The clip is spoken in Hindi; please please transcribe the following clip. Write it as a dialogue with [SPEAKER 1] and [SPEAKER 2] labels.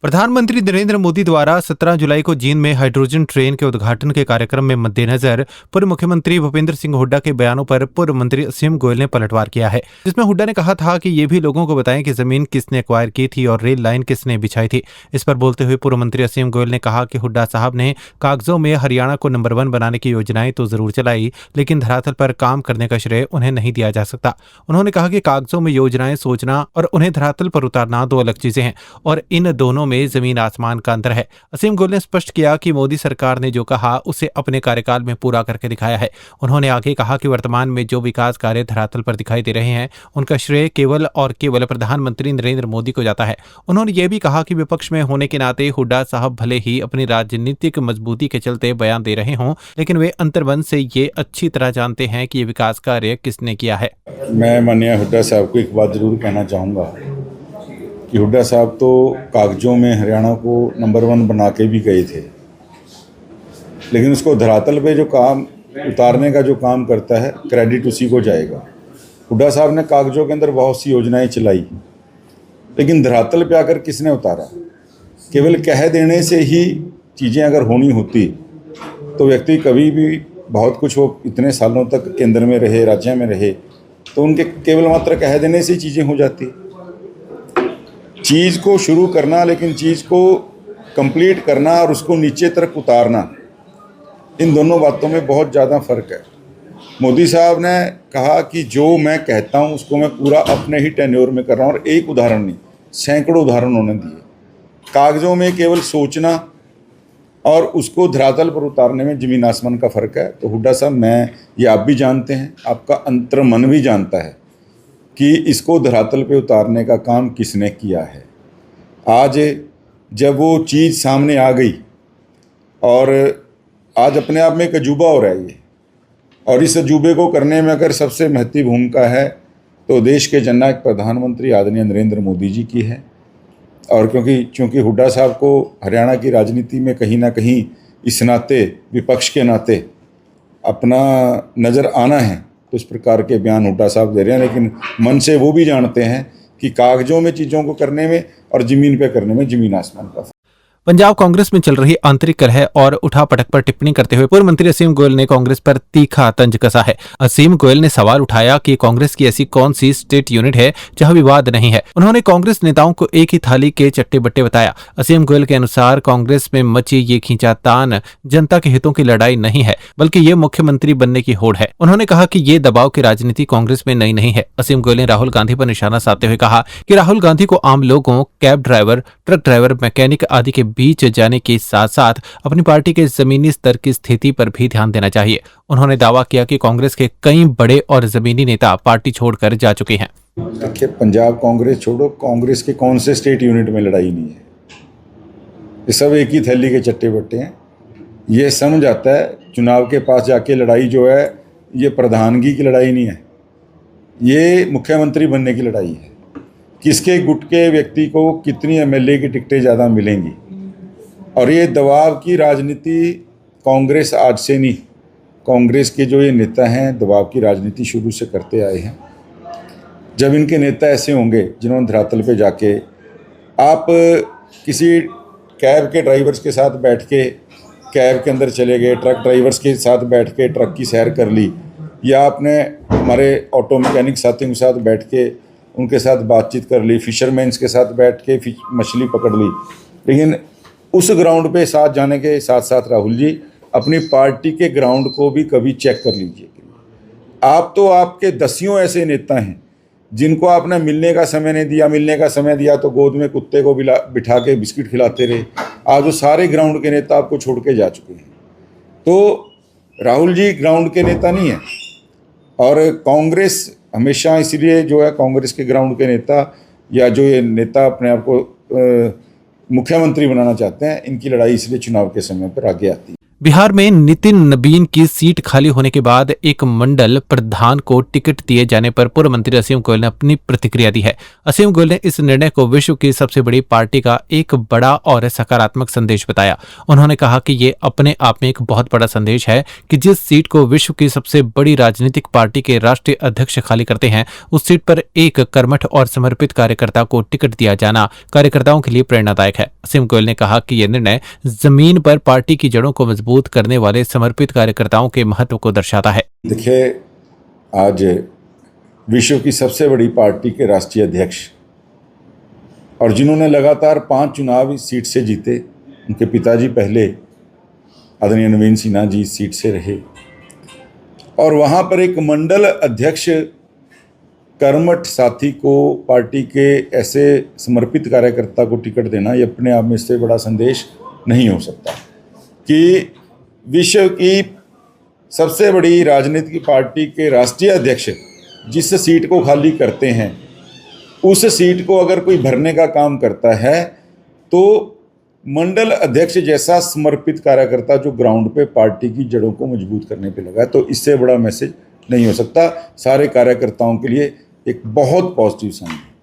[SPEAKER 1] प्रधानमंत्री नरेंद्र मोदी द्वारा 17 जुलाई को जींद में हाइड्रोजन ट्रेन के उद्घाटन के कार्यक्रम में मद्देनजर पूर्व मुख्यमंत्री भूपेंद्र सिंह हुड्डा के बयानों पर पूर्व मंत्री असीम गोयल ने पलटवार किया है, जिसमें हुड्डा ने कहा था कि ये भी लोगों को बताएं कि जमीन किसने एक्वायर की थी और रेल लाइन किसने बिछाई थी। इस पर बोलते हुए पूर्व मंत्री असीम गोयल ने कहा कि हुड्डा साहब ने कागजों में हरियाणा को नंबर 1 बनाने की योजनाएं तो जरूर चलाई, लेकिन धरातल पर काम करने का श्रेय उन्हें नहीं दिया जा सकता। उन्होंने कहा कि कागजों में योजनाएं सोचना और उन्हें धरातल पर उतारना दो अलग चीजें हैं और इन दोनों में जमीन आसमान का अंतर है। असीम गोयल ने स्पष्ट किया कि मोदी सरकार ने जो कहा उसे अपने कार्यकाल में पूरा करके दिखाया है। उन्होंने आगे कहा कि वर्तमान में जो विकास कार्य धरातल पर दिखाई दे रहे हैं उनका श्रेय केवल और केवल प्रधानमंत्री नरेंद्र मोदी को जाता है। उन्होंने यह भी कहा कि विपक्ष में होने के नाते हुड्डा साहब भले ही अपनी राजनीतिक मजबूती के चलते बयान दे रहे हों, लेकिन वे अंतर्मन से ये अच्छी तरह जानते हैं कि ये विकास कार्य किसने किया है।
[SPEAKER 2] मैं माननीय हुड्डा साहब को एक बात जरूर कहना चाहूँगा कि हुड्डा साहब तो कागजों में हरियाणा को नंबर 1 बना के भी गए थे, लेकिन उसको धरातल पे जो काम उतारने का जो काम करता है क्रेडिट उसी को जाएगा। हुड्डा साहब ने कागजों के अंदर बहुत सी योजनाएं चलाई, लेकिन धरातल पे आकर किसने उतारा? केवल कह देने से ही चीज़ें अगर होनी होती तो व्यक्ति कभी भी बहुत कुछ, वो इतने सालों तक केंद्र में रहे, राज्य में रहे, तो उनके केवल मात्र कह देने से ही चीज़ें हो जाती। चीज़ को शुरू करना, लेकिन चीज़ को कंप्लीट करना और उसको नीचे तक उतारना, इन दोनों बातों में बहुत ज़्यादा फ़र्क है। मोदी साहब ने कहा कि जो मैं कहता हूँ उसको मैं पूरा अपने ही टेन्योर में कर रहा हूँ, और एक उदाहरण नहीं, सैकड़ों उदाहरण उन्होंने दिए। कागज़ों में केवल सोचना और उसको धरातल पर उतारने में ज़मीन आसमान का फ़र्क है। तो हुड्डा साहब, मैं ये आप भी जानते हैं, आपका अंतर्मन भी जानता है कि इसको धरातल पे उतारने का काम किसने किया है। आज जब वो चीज़ सामने आ गई और आज अपने आप में एक अजूबा हो रहा है ये, और इस अजूबे को करने में अगर सबसे महत्वपूर्ण भूमिका है तो देश के जननायक प्रधानमंत्री आदरणीय नरेंद्र मोदी जी की है। और क्योंकि हुड्डा साहब को हरियाणा की राजनीति में कहीं ना कहीं इस नाते, विपक्ष के नाते अपना नज़र आना है, तो इस प्रकार के बयान हुड्डा साहब दे रहे हैं, लेकिन मन से वो भी जानते हैं कि कागजों में चीज़ों को करने में और ज़मीन पे करने में ज़मीन आसमान का।
[SPEAKER 1] पंजाब कांग्रेस में चल रही आंतरिक कलह और उठापटक पर टिप्पणी करते हुए पूर्व मंत्री असीम गोयल ने कांग्रेस पर तीखा तंज कसा है। असीम गोयल ने सवाल उठाया कि कांग्रेस की ऐसी कौन सी स्टेट यूनिट है जहां विवाद नहीं है। उन्होंने कांग्रेस नेताओं को एक ही थाली के चट्टे बट्टे बताया। असीम गोयल के अनुसार कांग्रेस में मची ये खींचातान जनता के हितों की लड़ाई नहीं है, बल्कि ये मुख्यमंत्री बनने की होड़ है। उन्होंने कहा कि ये दबाव की राजनीति कांग्रेस में नई नहीं है। असीम गोयल ने राहुल गांधी पर निशाना साधते हुए कहा कि राहुल गांधी को आम लोगों, cab driver, truck driver, mechanic आदि के बीच जाने के साथ साथ अपनी पार्टी के जमीनी स्तर की स्थिति पर भी ध्यान देना चाहिए। उन्होंने दावा किया कि कांग्रेस के कई बड़े और जमीनी नेता पार्टी छोड़कर जा चुके हैं।
[SPEAKER 2] देखिए, पंजाब कांग्रेस छोड़ो, कांग्रेस के कौन से स्टेट यूनिट में लड़ाई नहीं है। ये सब एक ही थैली के चट्टे बट्टे हैं। ये समझ आता है चुनाव के पास जाके लड़ाई जो है ये प्रधानगी की लड़ाई नहीं है, ये मुख्यमंत्री बनने की लड़ाई है। किसके गुट के व्यक्ति को कितनी एमएलए की टिकटें ज़्यादा मिलेंगी, और ये दबाव की राजनीति कांग्रेस आज से नहीं, कांग्रेस के जो ये नेता हैं दबाव की राजनीति शुरू से करते आए हैं। जब इनके नेता ऐसे होंगे जिन्होंने धरातल पे जाके, आप किसी कैब के ड्राइवर्स के साथ बैठ के कैब के अंदर चले गए, ट्रक ड्राइवर्स के साथ बैठ के ट्रक की सैर कर ली, या आपने हमारे ऑटो मैकेनिक साथियों के साथ बैठ के उनके साथ बातचीत कर ली, फिशरमैन्स के साथ बैठ के मछली पकड़ ली, लेकिन उस ग्राउंड पे साथ जाने के साथ साथ राहुल जी अपनी पार्टी के ग्राउंड को भी कभी चेक कर लीजिए। आप तो, आपके दसियों ऐसे नेता हैं जिनको आपने मिलने का समय नहीं दिया, मिलने का समय दिया तो गोद में कुत्ते को बिठा के बिस्किट खिलाते रहे। आज वो सारे ग्राउंड के नेता आपको छोड़ के जा चुके हैं। तो राहुल जी ग्राउंड के नेता नहीं है, और कांग्रेस हमेशा इसलिए जो है कांग्रेस के ग्राउंड के नेता, या जो ये नेता अपने आप को मुख्यमंत्री बनाना चाहते हैं, इनकी लड़ाई इसलिए चुनाव के समय पर आगे आती है।
[SPEAKER 1] बिहार में नितिन नबीन की सीट खाली होने के बाद एक मंडल प्रधान को टिकट दिए जाने पर पूर्व मंत्री असीम गोयल ने अपनी प्रतिक्रिया दी है। असीम गोयल ने इस निर्णय को विश्व की सबसे बड़ी पार्टी का एक बड़ा और सकारात्मक संदेश बताया। उन्होंने कहा कि ये अपने आप में एक बहुत बड़ा संदेश है कि जिस सीट को विश्व की सबसे बड़ी राजनीतिक पार्टी के राष्ट्रीय अध्यक्ष खाली करते हैं, उस सीट पर एक कर्मठ और समर्पित कार्यकर्ता को टिकट दिया जाना कार्यकर्ताओं के लिए प्रेरणादायक है। असीम गोयल ने कहा कि यह निर्णय जमीन पर पार्टी की जड़ों को मजबूत करने वाले समर्पित कार्यकर्ताओं के महत्व को दर्शाता है।
[SPEAKER 2] देखिए, आज विश्व की सबसे बड़ी पार्टी के राष्ट्रीय अध्यक्ष और जिन्होंने लगातार 5 चुनाव इस सीट से जीते, उनके पिताजी पहले आदरणीय नवीन सिन्हा जी इस सीट से रहे, और वहाँ पर एक मंडल अध्यक्ष कर्मठ साथी को, पार्टी के ऐसे समर्पित कार्यकर्ता को टिकट देना, ये अपने आप में इससे बड़ा संदेश नहीं हो सकता कि विश्व की सबसे बड़ी राजनीतिक पार्टी के राष्ट्रीय अध्यक्ष जिस सीट को खाली करते हैं, उस सीट को अगर कोई भरने का काम करता है तो मंडल अध्यक्ष जैसा समर्पित कार्यकर्ता जो ग्राउंड पे पार्टी की जड़ों को मजबूत करने पे लगा है, तो इससे बड़ा मैसेज नहीं हो सकता। सारे कार्यकर्ताओं के लिए एक बहुत पॉजिटिव साइन है।